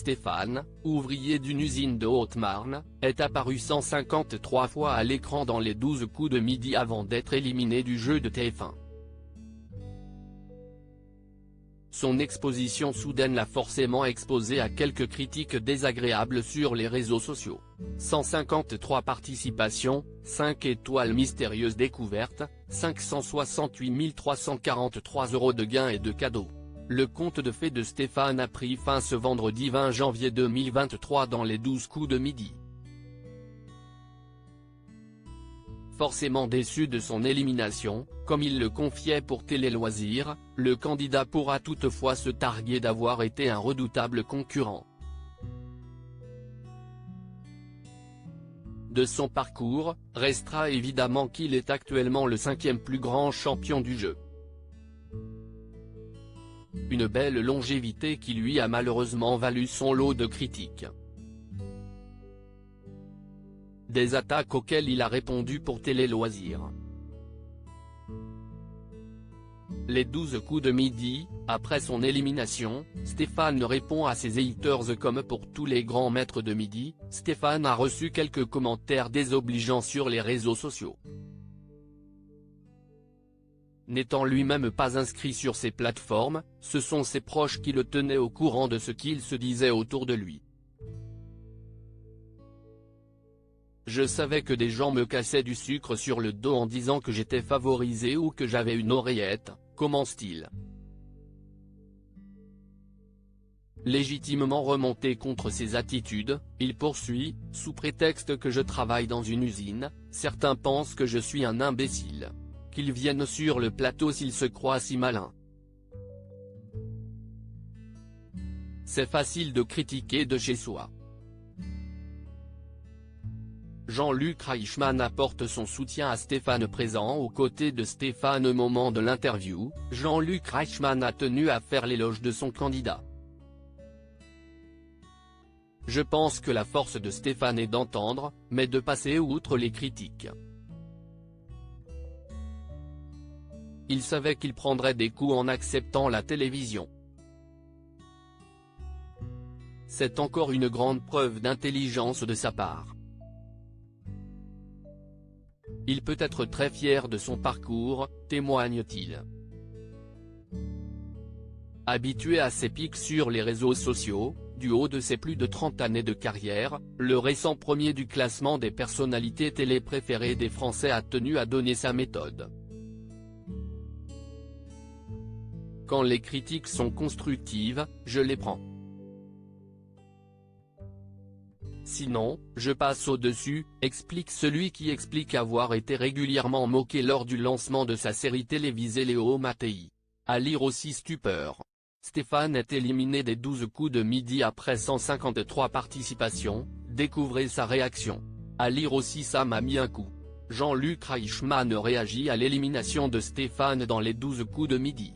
Stéphane, ouvrier d'une usine de Haute-Marne, est apparu 153 fois à l'écran dans les 12 coups de midi avant d'être éliminé du jeu de TF1. Son exposition soudaine l'a forcément exposé à quelques critiques désagréables sur les réseaux sociaux. 153 participations, 5 étoiles mystérieuses découvertes, 568 343 € de gains et de cadeaux. Le conte de fées de Stéphane a pris fin ce vendredi 20 janvier 2023 dans les 12 coups de midi. Forcément déçu de son élimination, comme il le confiait pour Télé Loisirs, le candidat pourra toutefois se targuer d'avoir été un redoutable concurrent. De son parcours, restera évidemment qu'il est actuellement le 5e plus grand champion du jeu. Une belle longévité qui lui a malheureusement valu son lot de critiques. Des attaques auxquelles il a répondu pour Télé Loisirs. Les 12 coups de midi, après son élimination, Stéphane répond à ses haters comme pour tous les grands maîtres de midi. Stéphane a reçu quelques commentaires désobligeants sur les réseaux sociaux. N'étant lui-même pas inscrit sur ces plateformes, ce sont ses proches qui le tenaient au courant de ce qu'il se disait autour de lui. Je savais que des gens me cassaient du sucre sur le dos en disant que j'étais favorisé ou que j'avais une oreillette, commence-t-il. Légitimement remonté contre ses attitudes, il poursuit, sous prétexte que je travaille dans une usine, certains pensent que je suis un imbécile. Qu'ils viennent sur le plateau s'ils se croient si malins. C'est facile de critiquer de chez soi. Jean-Luc Reichmann apporte son soutien à Stéphane. Présent aux côtés de Stéphane au moment de l'interview, Jean-Luc Reichmann a tenu à faire l'éloge de son candidat. Je pense que la force de Stéphane est d'entendre, mais de passer outre les critiques. Il savait qu'il prendrait des coups en acceptant la télévision. C'est encore une grande preuve d'intelligence de sa part. Il peut être très fier de son parcours, témoigne-t-il. Habitué à ses pics sur les réseaux sociaux, du haut de ses plus de 30 années de carrière, le récent premier du classement des personnalités télé préférées des Français a tenu à donner sa méthode. Quand les critiques sont constructives, je les prends. Sinon, je passe au-dessus, explique celui qui explique avoir été régulièrement moqué lors du lancement de sa série télévisée Léo Mattei. À lire aussi stupeur. Stéphane est éliminé des 12 coups de midi après 153 participations, découvrez sa réaction. À lire aussi ça m'a mis un coup. Jean-Luc Reichmann réagit à l'élimination de Stéphane dans les 12 coups de midi.